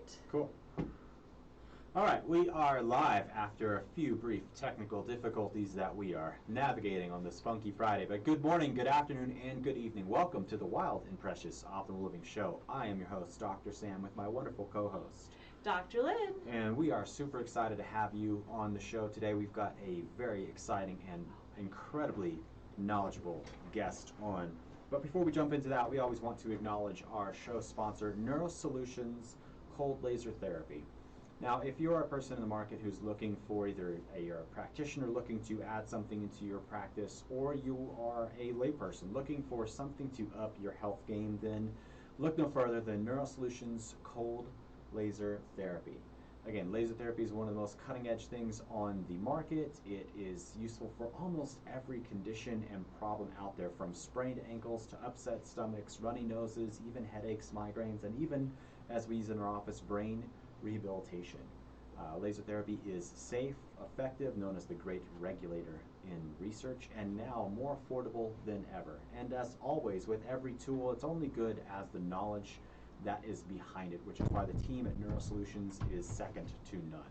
right. Cool. All right, we are live after a few brief technical difficulties that we are navigating on this funky Friday. But good morning, good afternoon, and good evening. Welcome to the Wild and Precious Optimal Living Show. I am your host, Dr. Sam, with my wonderful co-host, Dr. Lynn. And we are super excited to have you on the show today. We've got a very exciting and incredibly knowledgeable guest on. But before we jump into that, we always want to acknowledge our show sponsor, NeuroSolutions Cold Laser Therapy. Now, if you're a person in the market who's looking for either you're a practitioner looking to add something into your practice, or you are a layperson looking for something to up your health game, then look no further than NeuroSolutions Cold Laser Therapy. Again, laser therapy is one of the most cutting-edge things on the market. It is useful for almost every condition and problem out there, from sprained ankles to upset stomachs, runny noses, even headaches, migraines, and even, as we use in our office, brain rehabilitation. Laser therapy is safe, effective, known as the great regulator in research, and now more affordable than ever. And as always, with every tool, it's only good as the knowledge that is behind it, which is why the team at NeuroSolutions is second to none.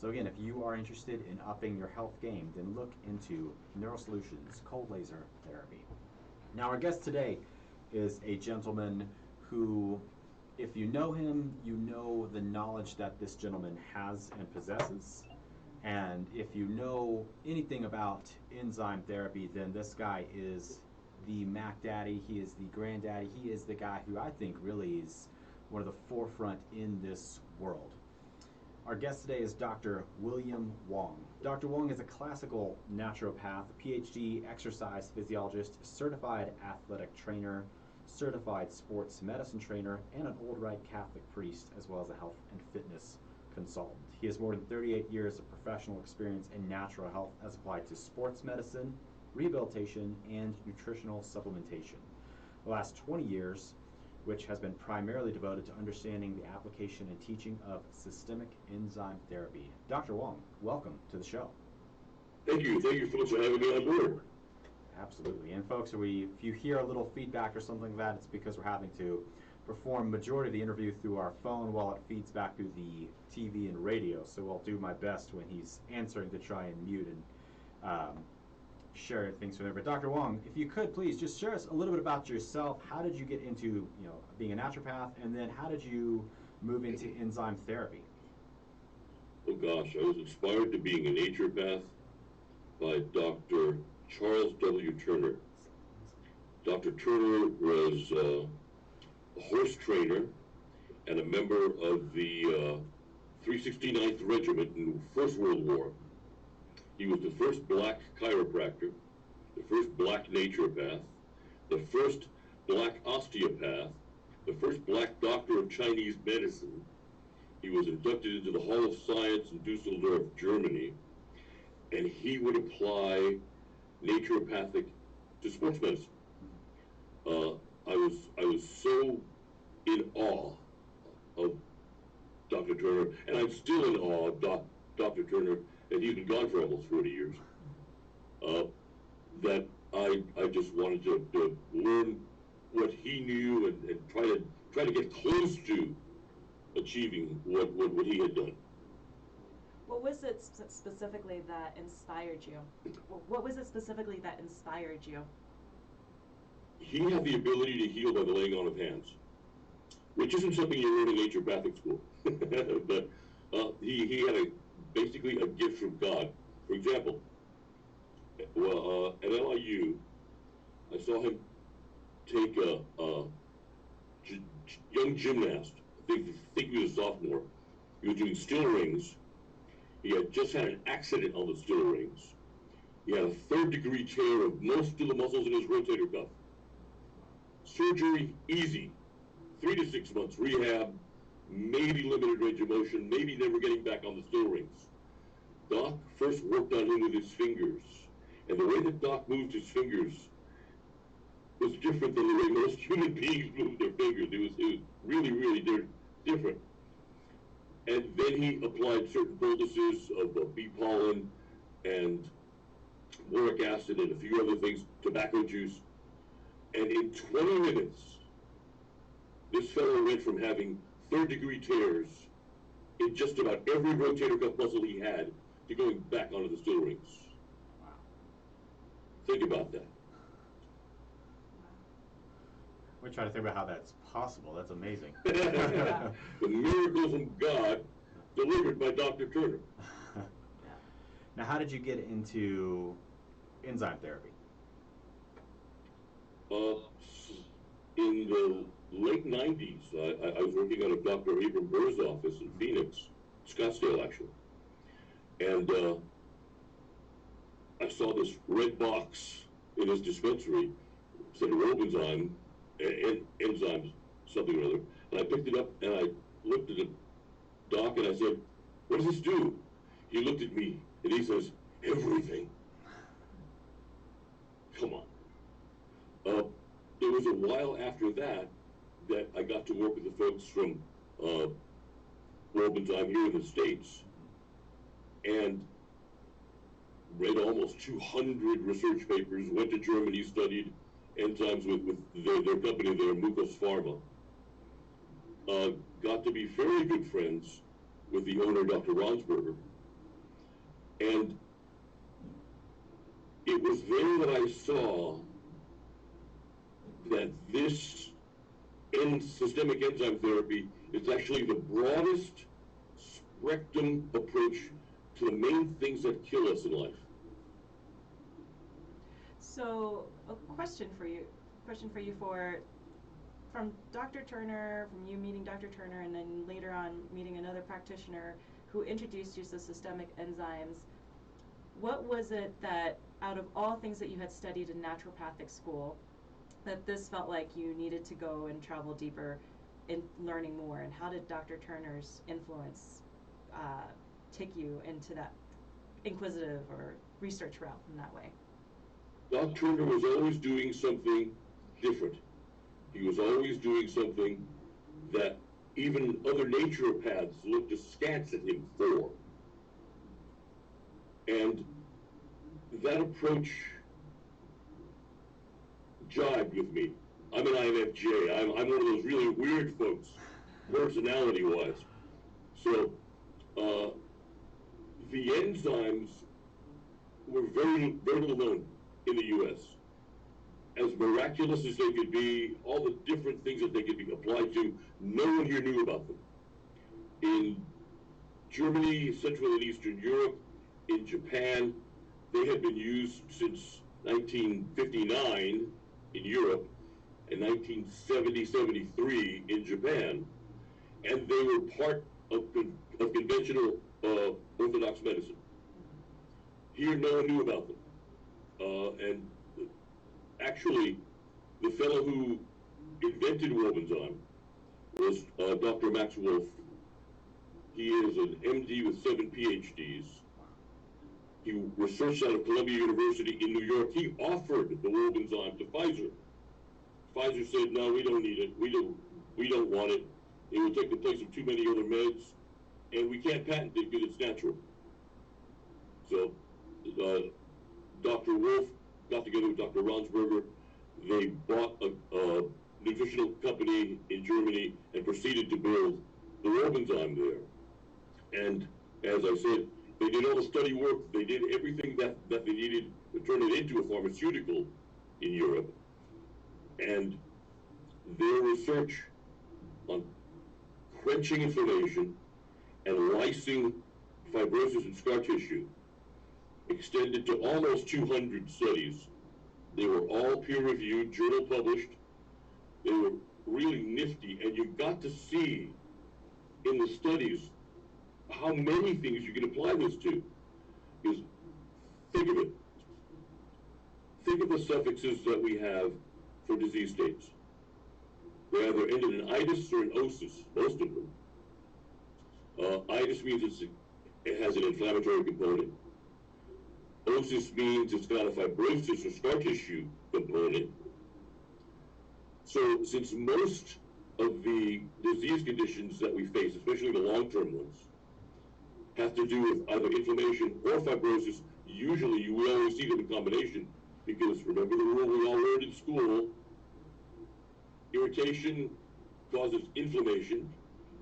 So again, if you are interested in upping your health game, then look into NeuroSolutions Cold Laser Therapy. Now, our guest today is a gentleman who, if you know him, you know the knowledge that this gentleman has and possesses. And if you know anything about enzyme therapy, then this guy is the Mac Daddy, he is the granddaddy, he is the guy who I think really is one of the forefront in this world. Our guest today is Dr. William Wong. Dr. Wong is a classical naturopath, PhD exercise physiologist, certified athletic trainer, certified sports medicine trainer, and an old rite Catholic priest, as well as a health and fitness consultant. He has more than 38 years of professional experience in natural health as applied to sports medicine, rehabilitation, and nutritional supplementation. The last 20 years, which has been primarily devoted to understanding the application and teaching of systemic enzyme therapy. Dr. Wong, welcome to the show. Thank you so much for having me on board. Absolutely. And folks, if you hear a little feedback or something like that, it's because we're having to perform majority of the interview through our phone while it feeds back through the TV and radio. So I'll do my best when he's answering to try and mute and share things from there. But Dr. Wong, if you could please just share us a little bit about yourself. How did you get into being a naturopath, and then how did you move into enzyme therapy? Oh gosh, I was inspired to being a naturopath by Dr. Charles W. Turner. Dr. Turner was a horse trainer and a member of the 369th Regiment in the First World War. He was the first black chiropractor, the first black naturopath, the first black osteopath, the first black doctor of Chinese medicine. He was inducted into the Hall of Science in Dusseldorf, Germany, and he would apply naturopathic to sports medicine. I was so in awe of Dr. Turner, and I'm still in awe of Dr. Turner, and he's been gone for almost 40 years, that I just wanted to learn what he knew and try to get close to achieving what he had done. What was it specifically that inspired you? What was it specifically that inspired you? He had the ability to heal by the laying on of hands, which isn't something you learn in naturopathic school. But he had basically a gift from God. For example, at LIU, I saw him take a young gymnast, I think he was a sophomore. He was doing still rings. He had just had an accident on the still rings. He had a third-degree tear of most of the muscles in his rotator cuff. Surgery, easy. 3 to 6 months rehab, maybe limited range of motion, maybe never getting back on the still rings. Doc first worked on him with his fingers, and the way that Doc moved his fingers was different than the way most human beings move their fingers. It was really, really different. And then he applied certain boluses of bee pollen and boric acid and a few other things, tobacco juice. And in 20 minutes, this fellow went from having third-degree tears in just about every rotator cuff muscle he had to going back onto the still rings. Wow. Think about that. We're trying to think about how that's possible. That's amazing. The miracle from God delivered by Dr. Turner. Now, how did you get into enzyme therapy? In the late 90s, I was working out of Dr. Abram Burr's office in Phoenix, Scottsdale actually, and I saw this red box in his dispensary, said Enzyme, enzymes, something or other, and I picked it up and I looked at the doc and I said, "What does this do?" He looked at me and he says, "Everything." Come on. It was a while after that that I got to work with the folks from Enzyme here in the States and read almost 200 research papers, went to Germany, studied enzymes with their company there, Mucos Pharma. Got to be very good friends with the owner, Dr. Ronsberger. And it was there that I saw that this systemic enzyme therapy is actually the broadest spectrum approach to the main things that kill us in life. So, a question for you from Dr. Turner, from you meeting Dr. Turner, and then later on meeting another practitioner who introduced you to systemic enzymes. What was it that, out of all things that you had studied in naturopathic school, that this felt like you needed to go and travel deeper in learning more? And how did Dr. Turner's influence take you into that inquisitive or research route in that way? Dr. Turner was always doing something different. He was always doing something that even other naturopaths looked askance at him for. And that approach jibed with me. I'm an INFJ. I'm one of those really weird folks, personality-wise. So the enzymes were very, very little known in the U.S. As miraculous as they could be, all the different things that they could be applied to, no one here knew about them. In Germany, Central and Eastern Europe, in Japan, they had been used since 1959 in Europe and 1970-73 in Japan, and they were part of conventional orthodox medicine. Here, no one knew about them. And actually, the fellow who invented Enzyme was Dr. Max Wolf. He is an MD with 7 PhDs. He researched out of Columbia University in New York. He offered the Enzyme to Pfizer. Pfizer said, "No, we don't need it. We don't want it. It will take the place of too many other meds, and we can't patent it because it's natural." So Dr. Wolf got together with Dr. Ronsberger. They bought a nutritional company in Germany and proceeded to build the Enzyme there. And as I said, they did all the study work. They did everything that they needed to turn it into a pharmaceutical in Europe. And their research on quenching inflammation and lysing fibrosis and scar tissue extended to almost 200 studies. They were all peer-reviewed, journal published. They were really nifty, and you got to see in the studies how many things you can apply this to. Because think of it. Think of the suffixes that we have for disease states. They either end in an itis or an osis, most of them. Itis means it has an inflammatory component. Osis means it's got a fibrosis or scar tissue component. So since most of the disease conditions that we face, especially the long-term ones, have to do with either inflammation or fibrosis, usually we always see them in combination, because remember the rule we all learned in school: irritation causes inflammation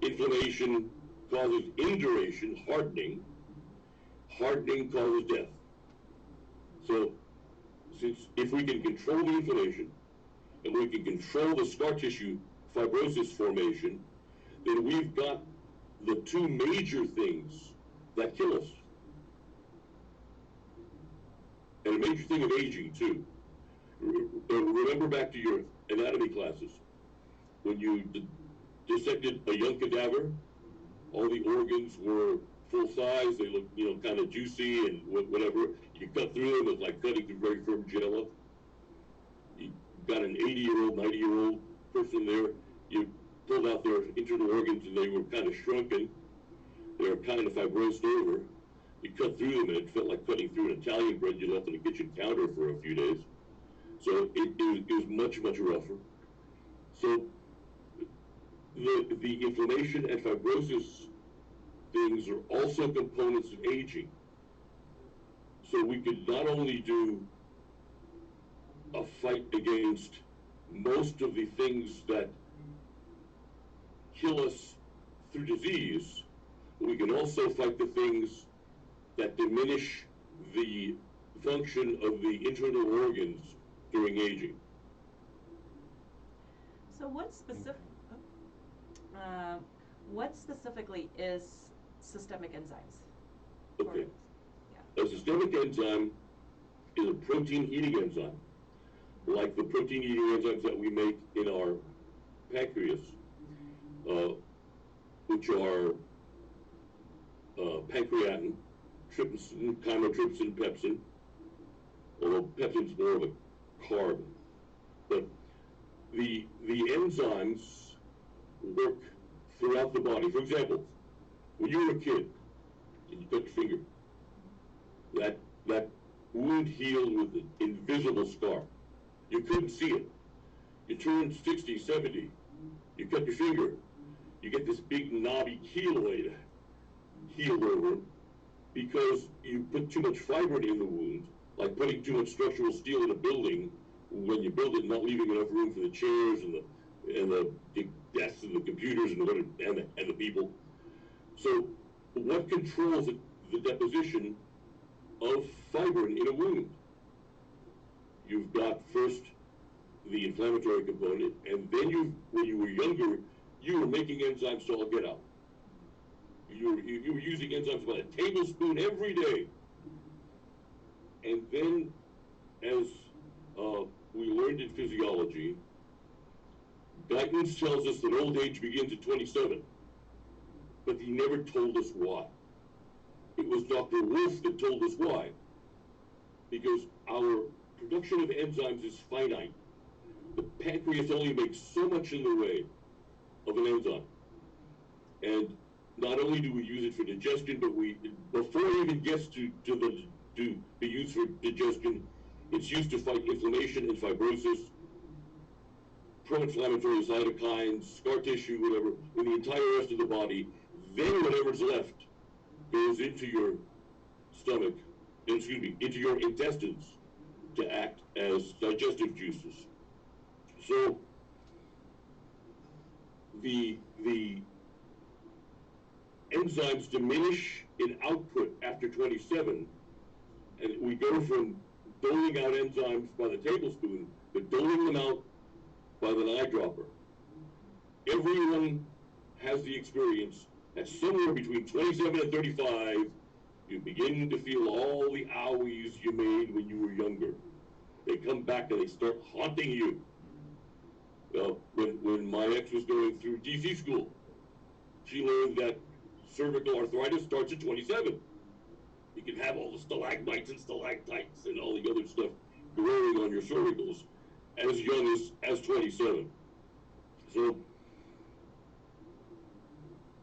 inflammation causes induration, hardening. Hardening causes death. So, if we can control the inflammation, and we can control the scar tissue fibrosis formation, then we've got the two major things that kill us. And a major thing of aging, too. Remember back to your anatomy classes. When you dissected a young cadaver, all the organs were full size, they looked, kind of juicy and whatever. You cut through them, it's like cutting through very firm jello. You got an 80-year-old, 90-year-old person there, you pulled out their internal organs and they were kind of shrunken. They were kind of fibrosed over. You cut through them and it felt like cutting through an Italian bread you left on a kitchen counter for a few days. So it was much, much rougher. So the inflammation and fibrosis things are also components of aging. So we could not only do a fight against most of the things that kill us through disease, but we can also fight the things that diminish the function of the internal organs during aging. So what specifically is systemic enzymes? Okay. Yeah. A systemic enzyme is a protein eating enzyme, like the protein eating enzymes that we make in our pancreas, which are pancreatin, trypsin, chymotrypsin, pepsin, although pepsin's more of a carb. But the enzymes work throughout the body. For example, when you were a kid and you cut your finger, that wound healed with an invisible scar. You couldn't see it. You turned 60, 70, you cut your finger, you get this big knobby keloid healed over because you put too much fibrin in the wound, like putting too much structural steel in a building when you build it, not leaving enough room for the chairs and the desks and the computers and the people. So what controls the deposition of fibrin in a wound? You've got first the inflammatory component, and then when you were younger, you were making enzymes to all get out. You were using enzymes by a tablespoon every day. And then, as we learned in physiology, Guyton's tells us that old age begins at 27, but he never told us why. It was Dr. Wolf that told us why. Because our production of enzymes is finite. The pancreas only makes so much in the way of an enzyme. And not only do we use it for digestion, but before it even gets to be used for digestion, it's used to fight inflammation and fibrosis, pro-inflammatory cytokines, scar tissue, whatever, with the entire rest of the body. Then whatever's left goes into your stomach, into your intestines to act as digestive juices. So the enzymes diminish in output after 27, and we go from doling out enzymes by the tablespoon to doling them out by the eyedropper. Everyone has the experience that somewhere between 27 and 35, you begin to feel all the owies you made when you were younger. They come back and they start haunting you. When my ex was going through DC school, she learned that cervical arthritis starts at 27. You can have all the stalagmites and stalactites and all the other stuff growing on your cervicals as young as 27. So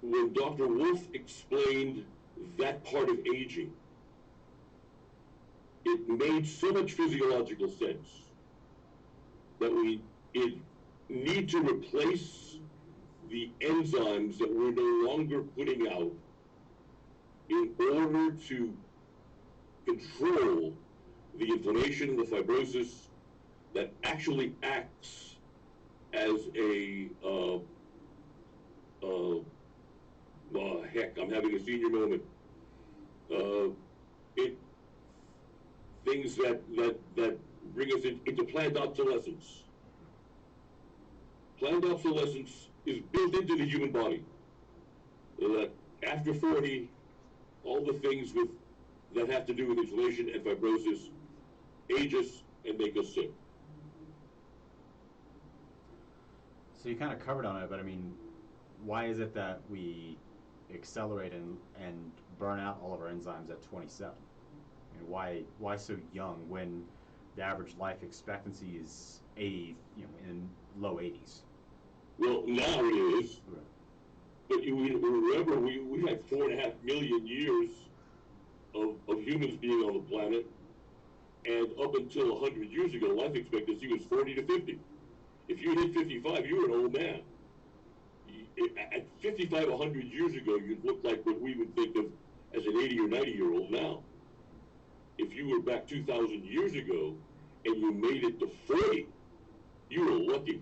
when Dr. Wolf explained that part of aging, it made so much physiological sense that we need to replace the enzymes that we're no longer putting out in order to control the inflammation and the fibrosis that actually acts as a Heck, I'm having a senior moment. It things that bring us into planned obsolescence. Planned obsolescence is built into the human body. That after 40, all the things that have to do with inflammation and fibrosis age us and make us sick. So you kind of covered on it, but I mean, why is it that we accelerate and burn out all of our enzymes at 27? I mean, why so young when the average life expectancy is 80, in low 80s? Well, now it is. Right. But you remember, we had 4.5 million years of humans being on the planet, and up until 100 years ago, life expectancy was 40 to 50. If you hit 55, you were an old man. At 55, 100 years ago, you'd look like what we would think of as an 80 or 90-year-old now. If you were back 2,000 years ago and you made it to 40, you were lucky.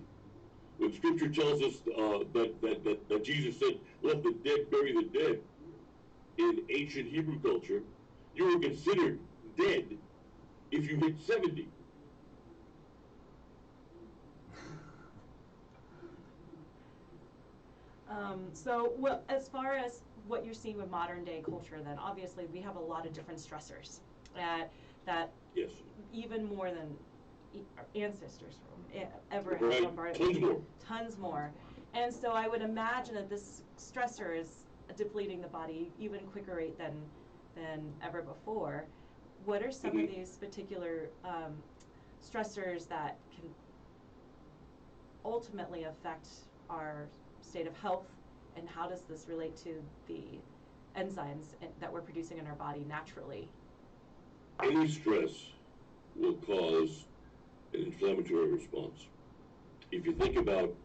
When Scripture tells us that Jesus said, "Let the dead bury the dead," in ancient Hebrew culture, you were considered dead if you hit 70. So, well, as far as what you're seeing with modern day culture, then obviously we have a lot of different stressors that Yes. even more than our ancestors ever have Right. bombarded. Tons more. Tons more. And so I would imagine that this stressor is depleting the body even quicker rate than ever before. What are some of these particular stressors that can ultimately affect our state of health, and how does this relate to the enzymes that we're producing in our body naturally? Any stress will cause an inflammatory response. If you think about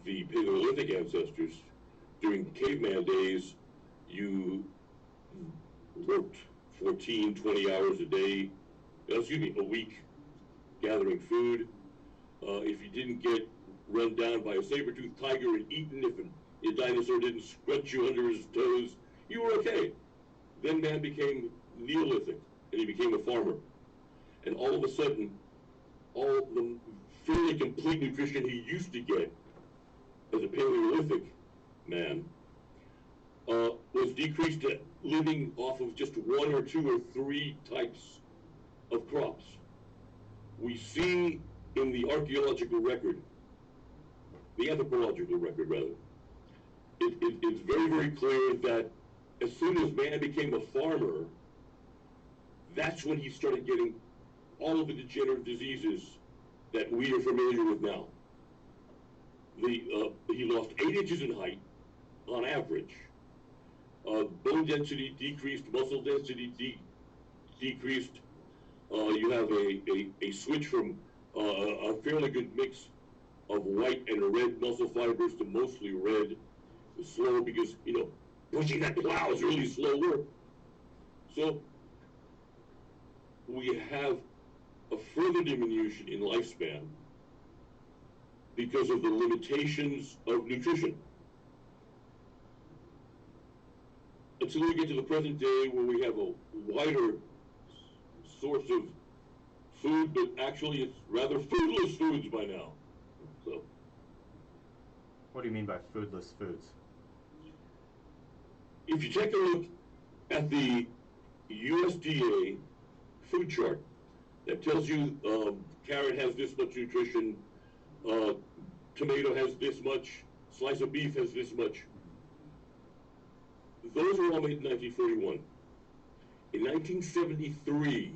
the Paleolithic ancestors, during caveman days, you worked 14, 20 hours a week, gathering food. If you didn't get run down by a saber-toothed tiger and eaten, if a dinosaur didn't scrunch you under his toes, you were okay. Then man became Neolithic, and he became a farmer. And all of a sudden, all the fairly complete nutrition he used to get as a Paleolithic man was decreased to living off of just 1 or 2 or 3 types of crops. We see in the archaeological record, the anthropological record rather, it's very, very clear that as soon as man became a farmer, that's when he started getting all of the degenerative diseases that we are familiar with now. He lost 8 inches in height on average. Bone density decreased, muscle density decreased. You have a switch from a fairly good mix of white and red muscle fibers to mostly red. It's slow because, pushing that plow is really slow work. So we have a further diminution in lifespan because of the limitations of nutrition. Until we get to the present day where we have a wider source of food, but actually it's rather foodless foods by now. So, What do you mean by foodless foods? if you take a look at the USDA food chart that tells you carrot has this much nutrition, tomato has this much, slice of beef has this much. Those were all made in 1941. In 1973,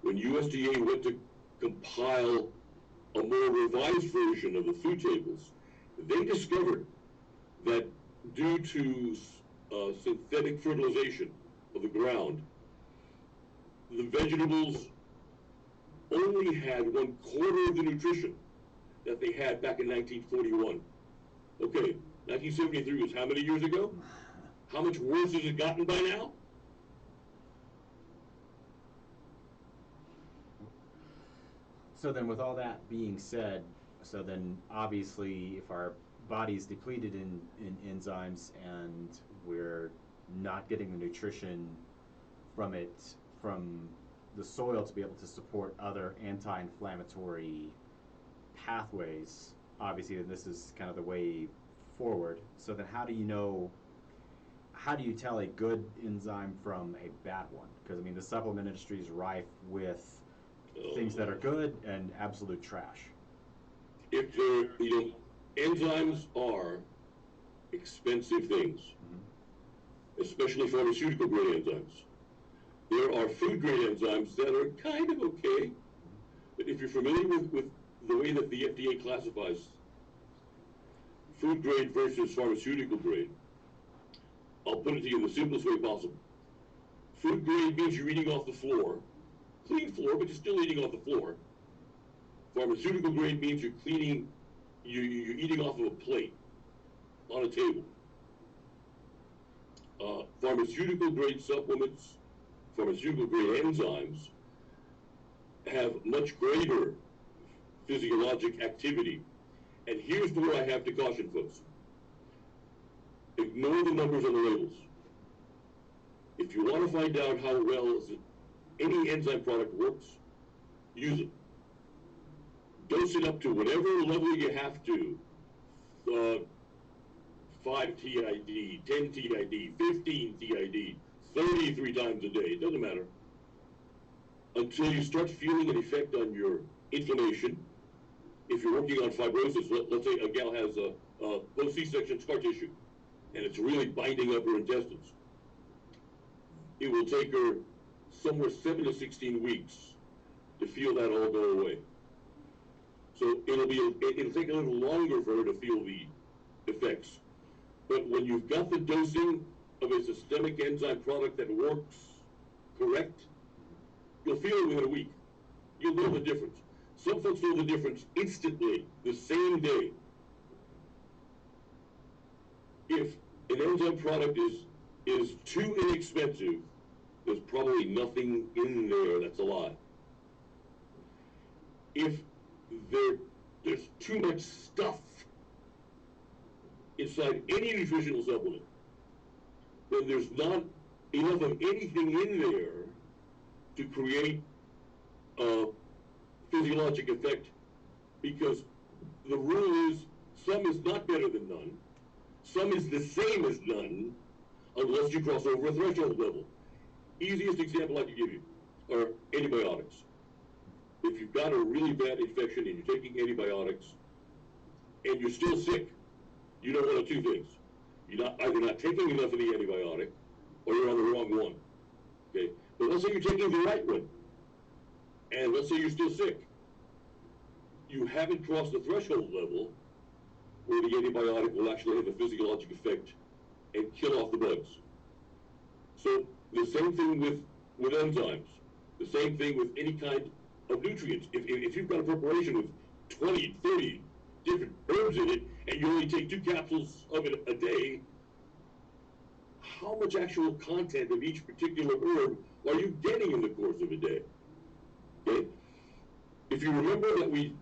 when USDA went to compile a more revised version of the food tables, they discovered that due to synthetic fertilization of the ground, the vegetables only had 1/4 of the nutrition that they had back in 1941. Okay, 1973 was how many years ago? How much worse has it gotten by now? So then with all that being said, so then obviously if our body's depleted in enzymes and we're not getting the nutrition from it, from the soil to be able to support other anti-inflammatory pathways, obviously then this is kind of the way forward. So then how do you tell a good enzyme from a bad one? Because I mean the supplement industry is rife with things that are good and absolute trash. If enzymes are expensive things, especially pharmaceutical grade enzymes. There are food grade enzymes that are kind of okay, but if you're familiar with the way that the FDA classifies food grade versus pharmaceutical grade, I'll put it to you in the simplest way possible. Food grade means you're eating off the floor, clean floor, but you're still eating off the floor. Pharmaceutical grade means you're eating off of a plate on a table. Pharmaceutical grade supplements, pharmaceutical grade enzymes have much greater physiologic activity. And here's where I have to caution folks. Ignore the numbers on the labels. If you want to find out how well any enzyme product works, use it. Dose it up to whatever level you have to. 5 TID, 10 TID, 15 TID, 33 times a day, it doesn't matter. Until you start feeling an effect on your inflammation. If you're working on fibrosis, let's say a gal has a post-C-section scar tissue, and it's really binding up her intestines. It will take her somewhere 7 to 16 weeks to feel that all go away. So it'll take a little longer for her to feel the effects. But when you've got the dosing of a systemic enzyme product that works correct, you'll feel it within a week. You'll know the difference. Some folks know the difference instantly, the same day. If an enzyme product is too inexpensive, there's probably nothing in there that's a lie. If there's too much stuff inside any nutritional supplement, then there's not enough of anything in there to create a physiologic effect, because the rule is some is not better than none, some is the same as none, unless you cross over a threshold level. Easiest example I can give you are antibiotics. If you've got a really bad infection and you're taking antibiotics and you're still sick, you know one of two things. You're either not taking enough of the antibiotic or you're on the wrong one. Okay? But let's say you're taking the right one, and let's say you're still sick. You haven't crossed the threshold level where the antibiotic will actually have a physiologic effect and kill off the bugs. So the same thing with enzymes, the same thing with any kind of nutrients. If you've got a preparation with 20, 30 different herbs in it, and you only take 2 capsules of it a day, how much actual content of each particular herb are you getting in the course of a day? Okay? If you remember that we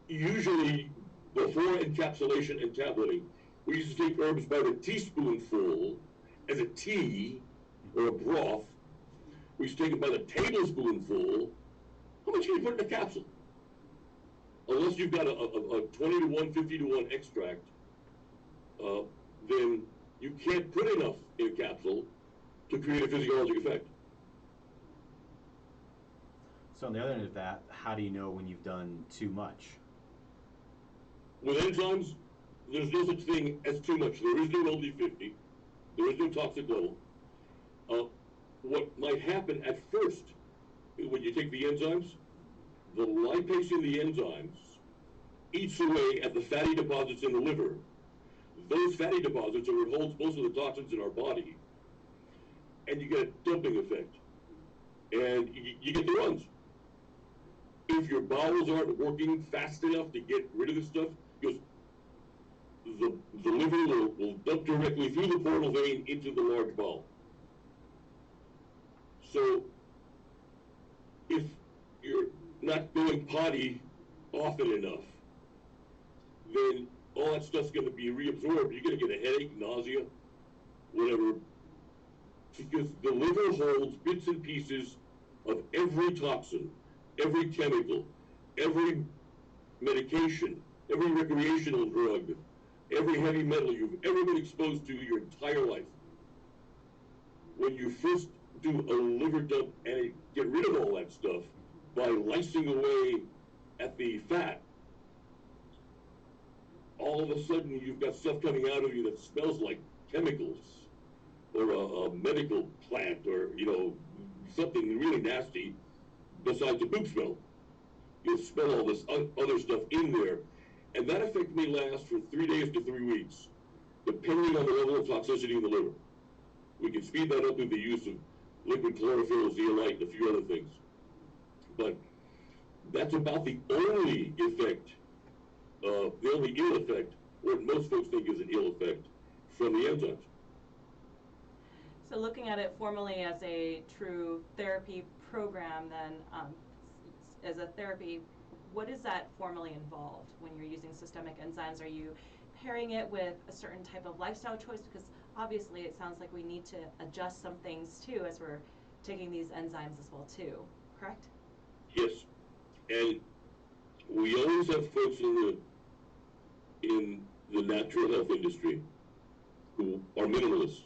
usually, before encapsulation and tableting, we used to take herbs by the teaspoonful as a tea or a broth. We used to take it by the tablespoonful. How much can you put in a capsule? Unless you've got a 20 to 1, 50 to 1 extract, then you can't put enough in a capsule to create a physiologic effect. So on the other end of that, how do you know when you've done too much? With enzymes, there's no such thing as too much. There is no LD50. There is no toxic level. What might happen at first when you take the enzymes, the lipase in the enzymes eats away at the fatty deposits in the liver. Those fatty deposits are what holds most of the toxins in our body. And you get a dumping effect. And you get the runs. If your bowels aren't working fast enough to get rid of this stuff, because the liver will dump directly through the portal vein into the large bowel. So if you're not going potty often enough, then all that stuff's going to be reabsorbed. You're going to get a headache, nausea, whatever, because the liver holds bits and pieces of every toxin, every chemical, every medication, every recreational drug, every heavy metal you've ever been exposed to your entire life. When you first do a liver dump and get rid of all that stuff by lysing away at the fat, all of a sudden you've got stuff coming out of you that smells like chemicals or a medical plant or, you know, something really nasty besides the poop smell. You'll smell all this other stuff in there, and that effect may last for 3 days to 3 weeks, depending on the level of toxicity in the liver. We can speed that up with the use of liquid chlorophyll, zeolite, and a few other things. But that's about the only effect, the only ill effect, what most folks think is an ill effect from the enzymes. So looking at it formally as a true therapy program, then as a therapy, what does that formally involve when you're using systemic enzymes? Are you pairing it with a certain type of lifestyle choice? Because obviously it sounds like we need to adjust some things too as we're taking these enzymes as well too, correct? Yes, and we always have folks in the natural health industry who are minimalists.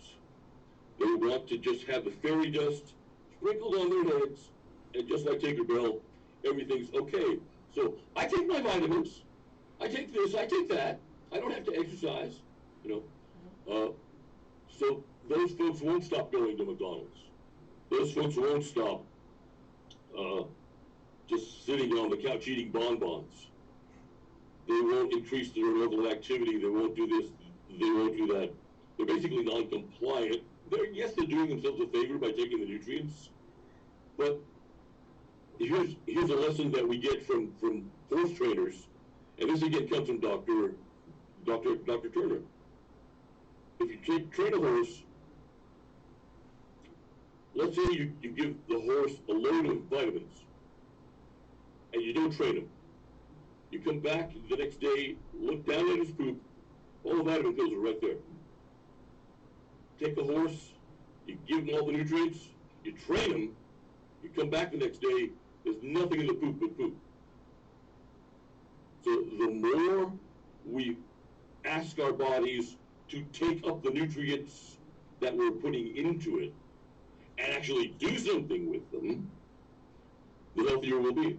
They want to just have the fairy dust sprinkled on their heads, and just like Tinkerbell, everything's okay. So I take my vitamins, I take this, I take that. I don't have to exercise, you know. So those folks won't stop going to McDonald's. Those folks won't stop just sitting on the couch eating bonbons. They won't increase their level of activity. They won't do this. They won't do that. They're basically non-compliant. Yes, they're doing themselves a favor by taking the nutrients, but here's a lesson that we get from horse trainers, and this again comes from Dr. Turner. If you train a horse, let's say you give the horse a load of vitamins, and you don't train him. You come back the next day, look down at his poop, all the vitamin pills are right there. Take the horse, you give him all the nutrients, you train him, you come back the next day, there's nothing in the poop but poop. So the more we ask our bodies to take up the nutrients that we're putting into it and actually do something with them, the healthier we'll be.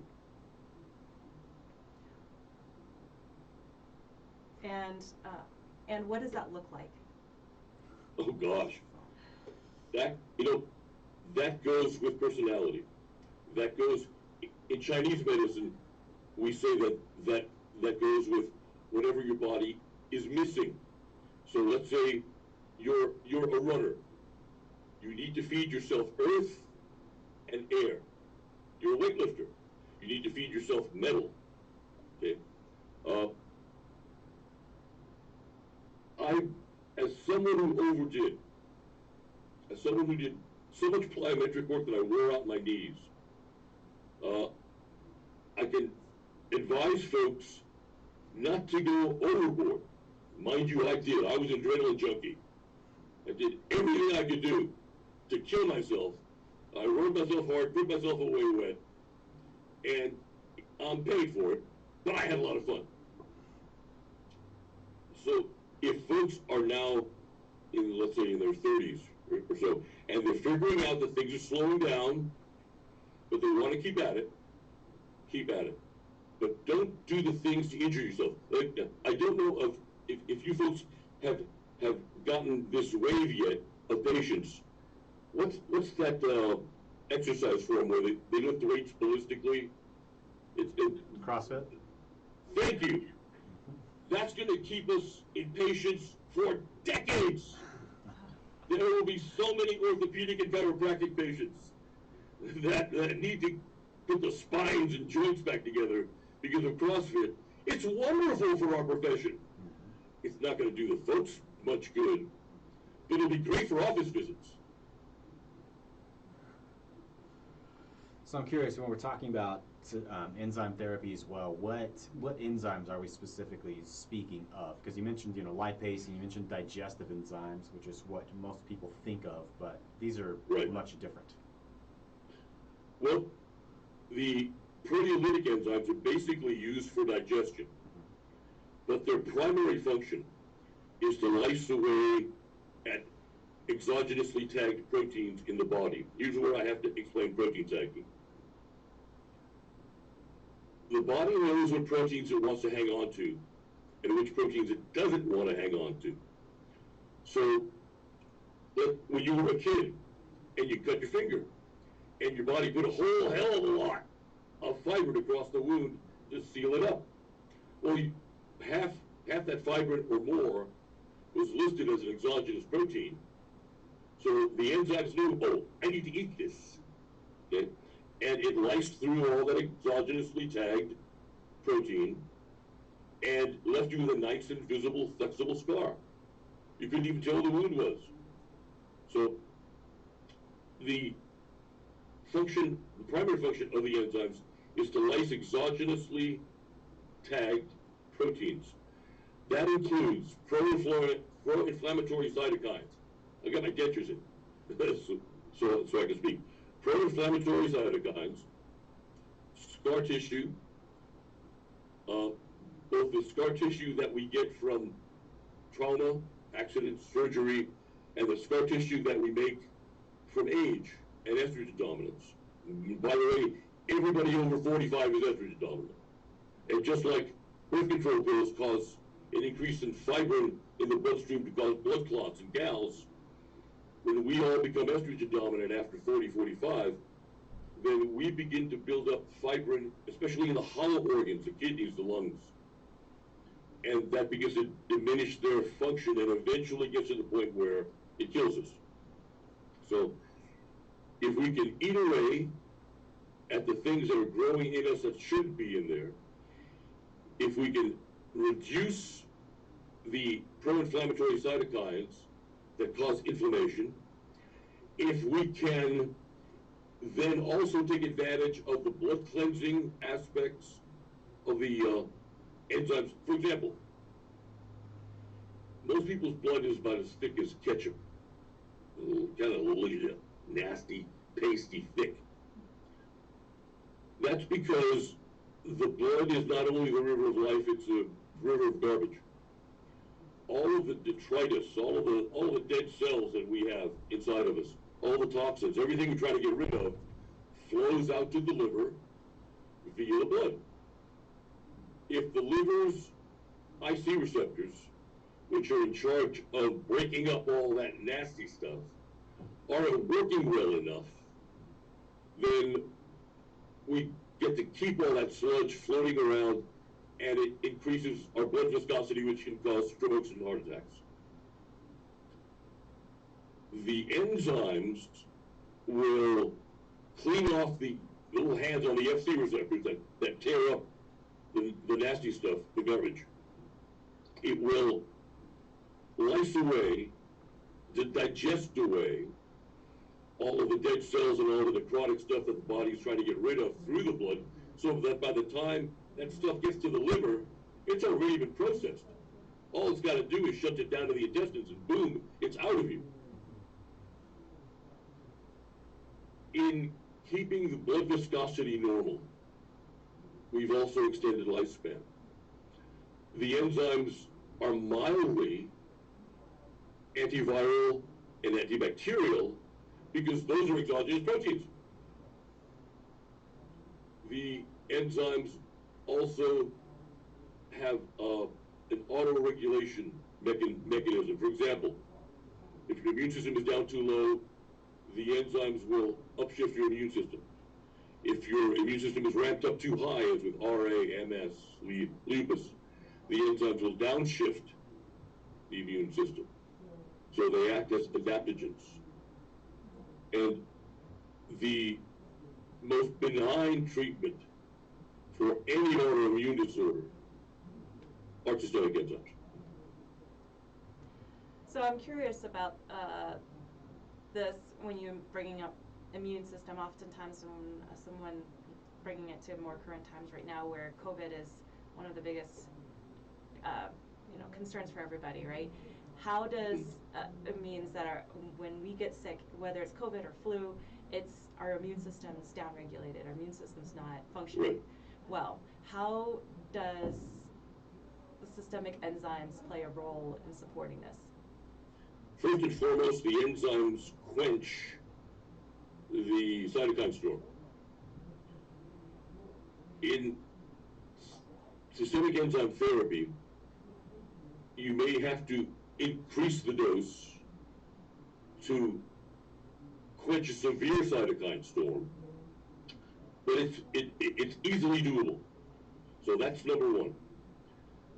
And what does that look like? Oh gosh, that goes with personality. That goes in Chinese medicine. We say that goes with whatever your body is missing. So let's say you're a runner. You need to feed yourself earth and air. You're a weightlifter. You need to feed yourself metal. Okay. As someone who overdid, as someone who did so much plyometric work that I wore out my knees, I can advise folks not to go overboard. Mind you, I did. I was an adrenaline junkie. I did everything I could do to kill myself. I rode myself hard, put myself away wet, and I'm paid for it, but I had a lot of fun. So if folks are now in, let's say, in their 30s or so, and they're figuring out that things are slowing down, but they want to keep at it, keep at it. But don't do the things to injure yourself. Like, I don't know if you folks have gotten this wave yet of patients. What's that exercise form where they lift the weights ballistically? It's CrossFit? Thank you. That's going to keep us in patients for decades. There will be so many orthopedic and chiropractic patients that need to put the spines and joints back together because of CrossFit. It's wonderful for our profession. It's not going to do the folks much good, but it'll be great for office visits. So I'm curious, when we're talking about enzyme therapy as well, what enzymes are we specifically speaking of? Because you mentioned, lipase, and you mentioned digestive enzymes, which is what most people think of, but these are Right. much different. Well, the proteolytic enzymes are basically used for digestion, but their primary function is to lyse away at exogenously tagged proteins in the body. Here's where I have to explain protein tagging. The body knows what proteins it wants to hang on to and which proteins it doesn't want to hang on to. So, when you were a kid and you cut your finger and your body put a whole hell of a lot of fibrin across the wound to seal it up. Well, half that fibrin or more was listed as an exogenous protein. So the enzymes knew, oh, I need to eat this. Okay? And it lysed through all that exogenously tagged protein and left you with a nice and visible, flexible scar. You couldn't even tell what the wound was. So the primary function of the enzymes is to lyse exogenously tagged proteins. That includes pro-inflammatory cytokines. I got my dentures in, so I can speak. Pro-inflammatory cytokines, scar tissue, both the scar tissue that we get from trauma, accidents, surgery, and the scar tissue that we make from age and estrogen dominance. By the way, everybody over 45 is estrogen dominant. And just like birth control pills cause an increase in fibrin in the bloodstream to cause blood clots in gals, when we all become estrogen dominant after 40, 45, then we begin to build up fibrin, especially in the hollow organs, the kidneys, the lungs. And that begins to diminish their function and eventually gets to the point where it kills us. So if we can eat away at the things that are growing in us that should be in there, if we can reduce the pro-inflammatory cytokines that cause inflammation, if we can then also take advantage of the blood cleansing aspects of the enzymes. For example, most people's blood is about as thick as ketchup, kind of a little nasty, pasty thick. That's because the blood is not only the river of life, it's a river of garbage. All of the detritus, all of the dead cells that we have inside of us, all the toxins, everything we try to get rid of, flows out to the liver via the blood. If the liver's IC receptors, which are in charge of breaking up all that nasty stuff, aren't working well enough, then we get to keep all that sludge floating around, and it increases our blood viscosity, which can cause strokes and heart attacks. The enzymes will clean off the little hands on the FC receptors that tear up the nasty stuff, the garbage. It will lyse away, digest away all of the dead cells and all of the necrotic stuff that the body's trying to get rid of through the blood, so that by the time that stuff gets to the liver, it's already been processed. All it's got to do is shut it down to the intestines, and boom, it's out of you. In keeping the blood viscosity normal, we've also extended lifespan. The enzymes are mildly antiviral and antibacterial because those are exogenous proteins. The enzymes also have an auto-regulation mechanism. For example, if your immune system is down too low, the enzymes will upshift your immune system. If your immune system is ramped up too high, as with RA, MS, lupus, the enzymes will downshift the immune system. So they act as adaptogens. And the most benign treatment for any autoimmune disorder are systemic enzymes. So I'm curious about this when you're bringing up immune system. Oftentimes when someone, bringing it to more current times right now where COVID is one of the biggest concerns for everybody, right? How does it means that when we get sick, whether it's COVID or flu, it's our immune system's downregulated, our immune system's not functioning well. How does the systemic enzymes play a role in supporting this? First and foremost, the enzymes quench the cytokine storm. In systemic enzyme therapy, you may have to increase the dose to quench a severe cytokine storm, but it's easily doable. So that's number one.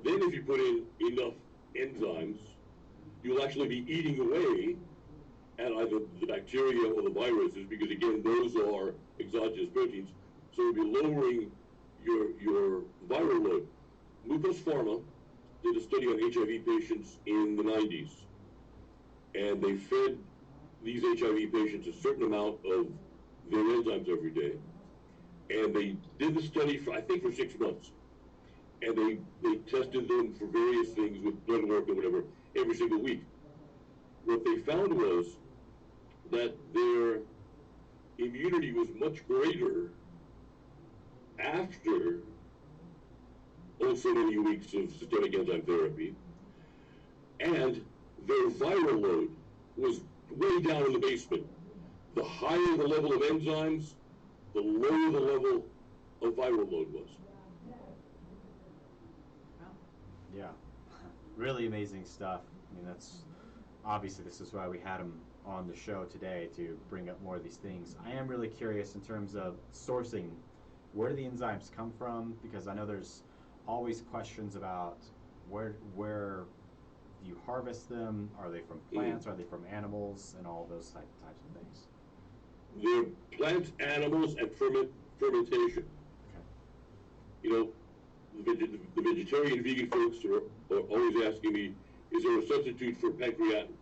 Then if you put in enough enzymes, you'll actually be eating away at either the bacteria or the viruses, because again, those are exogenous proteins, so you'll be lowering your viral load. Mucos Pharma did a study on HIV patients in the 90s, and they fed these HIV patients a certain amount of their enzymes every day, and they did the study for, I think, for 6 months, and they tested them for various things with blood work or whatever every single week. What they found was that their immunity was much greater after so many weeks of systemic enzyme therapy, and their viral load was way down in the basement. The higher the level of enzymes, the lower the level of viral load was. Yeah, really amazing stuff. I mean, that's obviously this is why we had him on the show today, to bring up more of these things. I am really curious in terms of sourcing. Where do the enzymes come from? Because I know there's always questions about where do you harvest them? Are they from plants? Are they from animals? And all those types of things. They're plants, animals, and fermentation. Okay. You know, the vegetarian, vegan folks are always asking me, is there a substitute for pancreatin?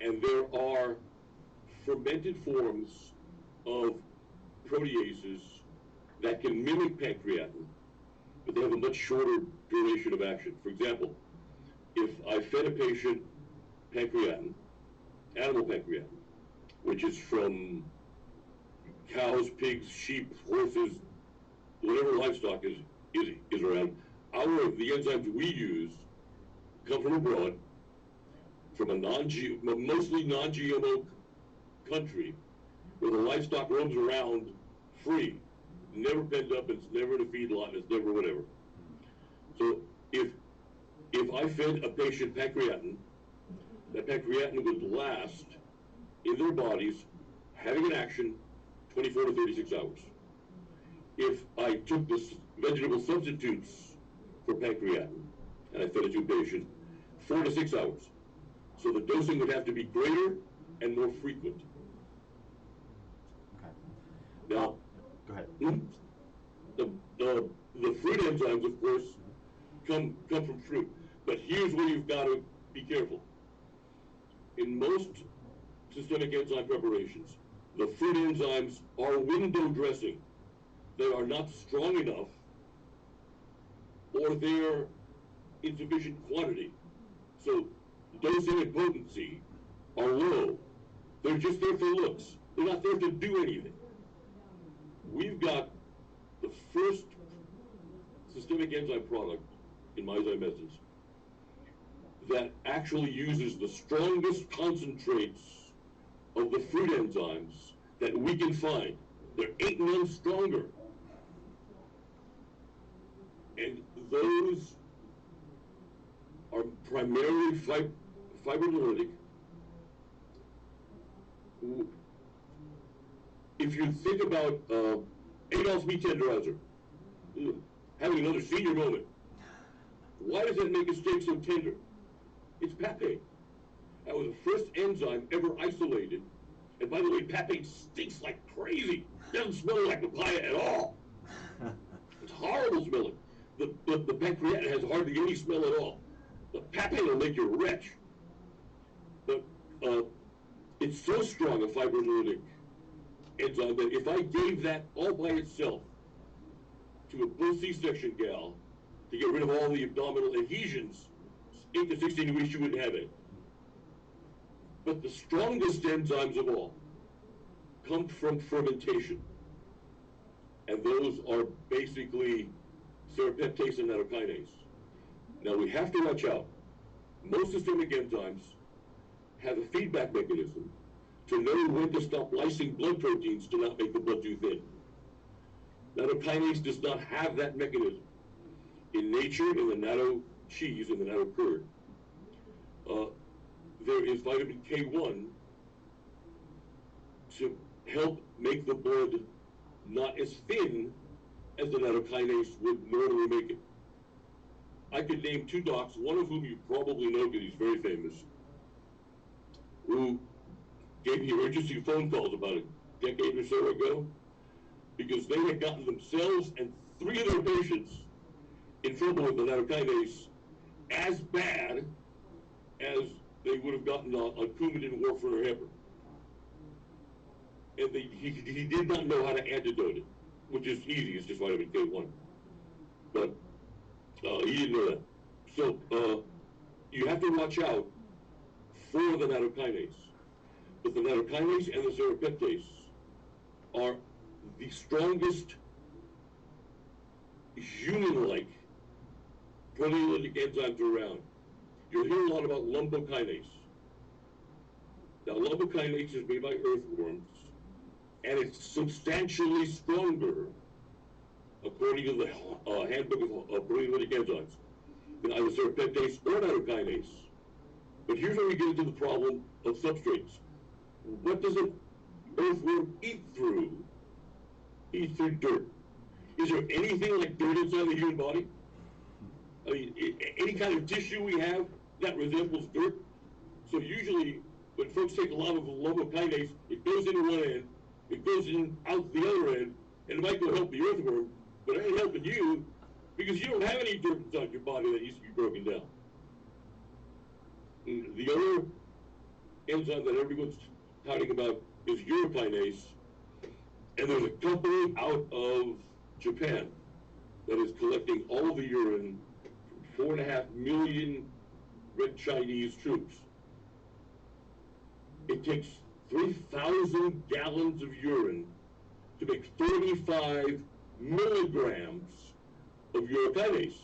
And there are fermented forms of proteases that can mimic pancreatin, but they have a much shorter duration of action. For example, if I fed a patient pancreatin, animal pancreatin, which is from cows, pigs, sheep, horses, whatever livestock is around, the enzymes we use come from abroad, from a mostly non-GMO country, where the livestock roams around free, never penned up, it's never in a feedlot, it's never whatever. So if I fed a patient pancreatin, that pancreatin would last in their bodies, having an action, 24 to 36 hours. If I took the vegetable substitutes for pancreatin and I fed it to a patient, 4 to 6 hours. So the dosing would have to be greater and more frequent. Okay. Now, go ahead. The fruit enzymes, of course, come from fruit. But here's where you've got to be careful. In most systemic enzyme preparations, the fruit enzymes are window dressing. They are not strong enough, or they're insufficient quantity. So dosing and potency are low. They're just there for looks. They're not there to do anything. We've got the first systemic enzyme product in MyZyme Essence that actually uses the strongest concentrates of the fruit enzymes that we can find. There ain't none stronger. And those are primarily fibrinolytic. If you think about Adolph's meat tenderizer, having another senior moment, why does that make a steak so tender? It's papain. That was the first enzyme ever isolated. And by the way, papain stinks like crazy. It doesn't smell like papaya at all. It's horrible smelling. The pancreatin has hardly any smell at all. The papain will make you retch. But it's so strong a fibrinolytic enzyme that if I gave that all by itself to a post-C-section gal to get rid of all the abdominal adhesions, 8 to 16 weeks, you wouldn't have it. But the strongest enzymes of all come from fermentation. And those are basically serrapeptase and nattokinase. Now we have to watch out. Most systemic enzymes have a feedback mechanism to know when to stop lysing blood proteins to not make the blood too thin. Nattokinase does not have that mechanism. In nature, in the natto cheese, in the natto curd, there is vitamin K1 to help make the blood not as thin as the nattokinase would normally make it. I could name 2 docs, one of whom you probably know because he's very famous, who gave me emergency phone calls about a decade or so ago because they had gotten themselves and 3 of their patients in trouble with the nattokinase as bad as they would have gotten on Coumadin, warfarin, or heparin. And he did not know how to antidote it, which is easy, it's just vitamin K1. But he didn't know that. So you have to watch out for the nattokinase. But the nattokinase and the serrapeptase are the strongest human-like proteolytic enzymes around. You'll hear a lot about lumbokinase. Now, lumbokinase is made by earthworms, and it's substantially stronger, according to the handbook of proteolytic enzymes, than either serrapeptase or nattokinase. But here's where we get into the problem of substrates. What does an earthworm eat through? Eat through dirt. Is there anything like dirt inside the human body? I mean, any kind of tissue we have that resembles dirt? So usually, when folks take a lot of lumbokinase, it goes into one end, it goes in out the other end, and it might go help the earthworm, but it ain't helping you because you don't have any dirt inside your body that needs to be broken down. The other enzyme that everyone's talking about is urokinase, and there's a company out of Japan that is collecting all the urine from 4.5 million Red Chinese troops. It takes 3,000 gallons of urine to make 35 milligrams of urokinase.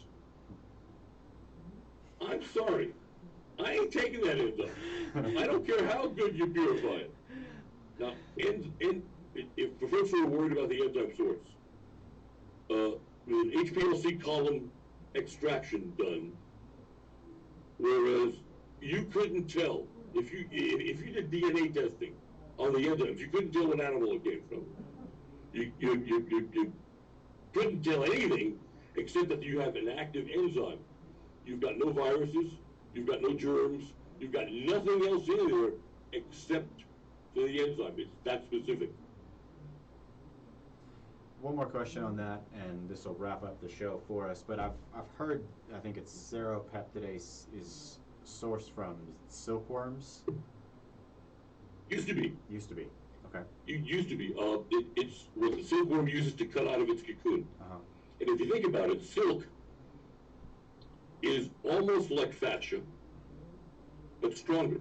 I'm sorry, I ain't taking that enzyme. I don't care how good you purify it. Now, if the folks are worried about the enzyme source, with an HPLC column extraction done, whereas you couldn't tell, if you did DNA testing on the enzymes, you couldn't tell what animal it came from. You couldn't tell anything except that you have an active enzyme. You've got no viruses, you've got no germs, you've got nothing else in there except for the enzyme. It's that specific. One more question on that, and this will wrap up the show for us. But I've heard, I think it's serrapeptase is sourced from silkworms. Used to be. Used to be. Okay. Used to be. It's what the silkworm uses to cut out of its cocoon. Uh-huh. And if you think about it, silk is almost like fascia, but stronger.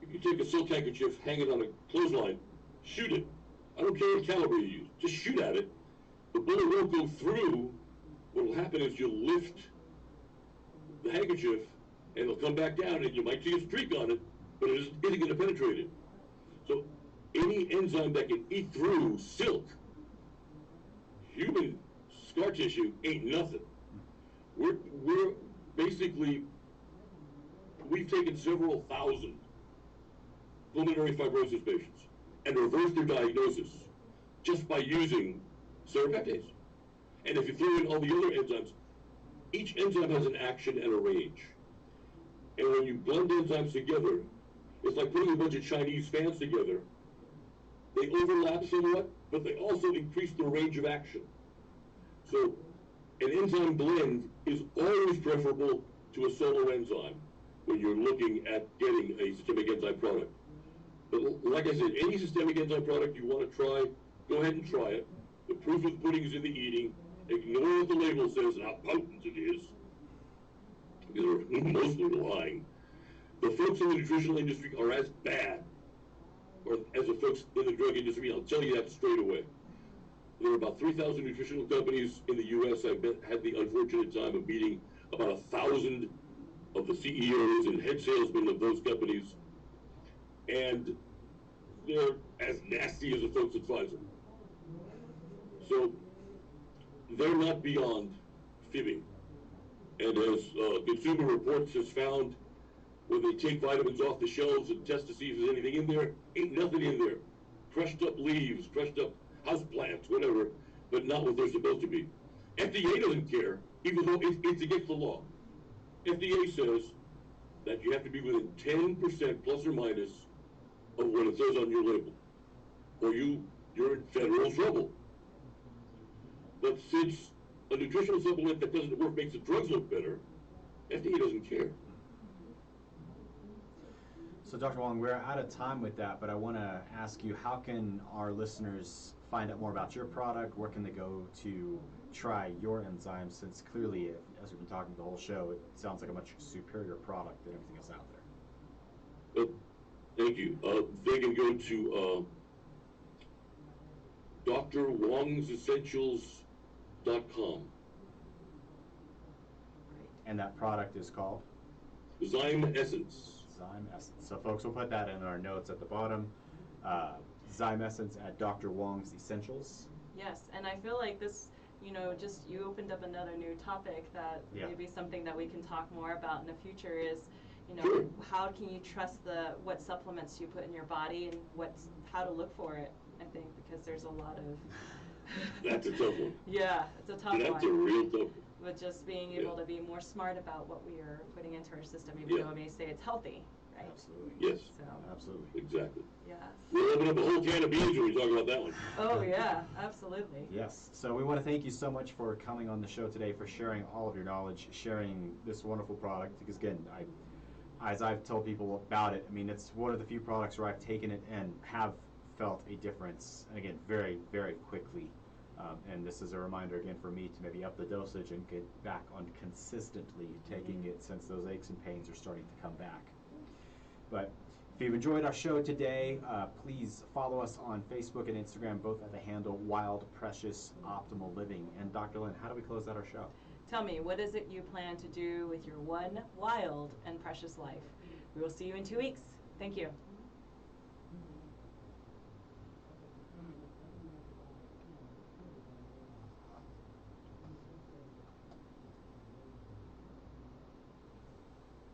If you take a silk handkerchief, hang it on a clothesline, shoot it. I don't care what caliber you use. Just shoot at it. The bullet won't go through. What will happen is you'll lift the handkerchief, and it'll come back down, and you might see a streak on it, but it isn't going to penetrate it. So any enzyme that can eat through silk, human scar tissue ain't nothing. We're basically, we've taken several thousand pulmonary fibrosis patients and reversed their diagnosis just by using serrapeptase. And if you throw in all the other enzymes, each enzyme has an action and a range. And when you blend enzymes together, it's like putting a bunch of Chinese fans together. They overlap somewhat, but they also increase the range of action. So an enzyme blend is always preferable to a solo enzyme when you're looking at getting a systemic enzyme product. But like I said, any systemic enzyme product you want to try, go ahead and try it. The proof of the pudding is in the eating. Ignore what the label says and how potent it is, because they're mostly lying. The folks in the nutritional industry are as bad as the folks in the drug industry. I'll tell you that straight away. There are about 3,000 nutritional companies in the U.S. I've had the unfortunate time of meeting about 1,000 of the CEOs and head salesmen of those companies, and they're as nasty as the folks at Pfizer. So they're not beyond fibbing. And as Consumer Reports has found, when they take vitamins off the shelves and test to see if there's anything in there, ain't nothing in there. Crushed up leaves, crushed up house plants, whatever, but not what they're supposed to be. FDA doesn't care, even though it's against the law. FDA says that you have to be within 10% plus or minus of what it says on your label, or you're in federal trouble. But since a nutritional supplement that doesn't work makes the drugs look better, FDA doesn't care. So Dr. Wong, we're out of time with that, but I want to ask you, how can our listeners find out more about your product? Where can they go to try your enzymes, since clearly, as we've been talking the whole show, it sounds like a much superior product than everything else out there? Thank you. They can go to drwongsessentials.com. And that product is called? Zyme Essence. Zyme Essence. So folks, we'll put that in our notes at the bottom. Zyme Essence at Dr. Wong's Essentials. Yes, and I feel like this, just you opened up another new topic that maybe something that we can talk more about in the future is, Sure. how can you trust what supplements you put in your body and how to look for it, I think, because there's a lot of... That's a tough one. Yeah, it's a tough one. That's a real tough one. But just being able to be more smart about what we are putting into our system, even though it may say it's healthy, right? Absolutely. Yes. So, Absolutely. Exactly. yes. We'll open up a whole can of beans when we talk about that one. Oh, yeah, absolutely. Yes. So we want to thank you so much for coming on the show today, for sharing all of your knowledge, sharing this wonderful product. Because again, as I've told people about it, I mean, it's one of the few products where I've taken it and have felt a difference, and again, very, very quickly. And this is a reminder again for me to maybe up the dosage and get back on consistently taking it, since those aches and pains are starting to come back. But if you've enjoyed our show today, please follow us on Facebook and Instagram, both at the handle Wild Precious Optimal Living. And Dr. Lynn, how do we close out our show? Tell me, what is it you plan to do with your one wild and precious life? We will see you in 2 weeks. Thank you.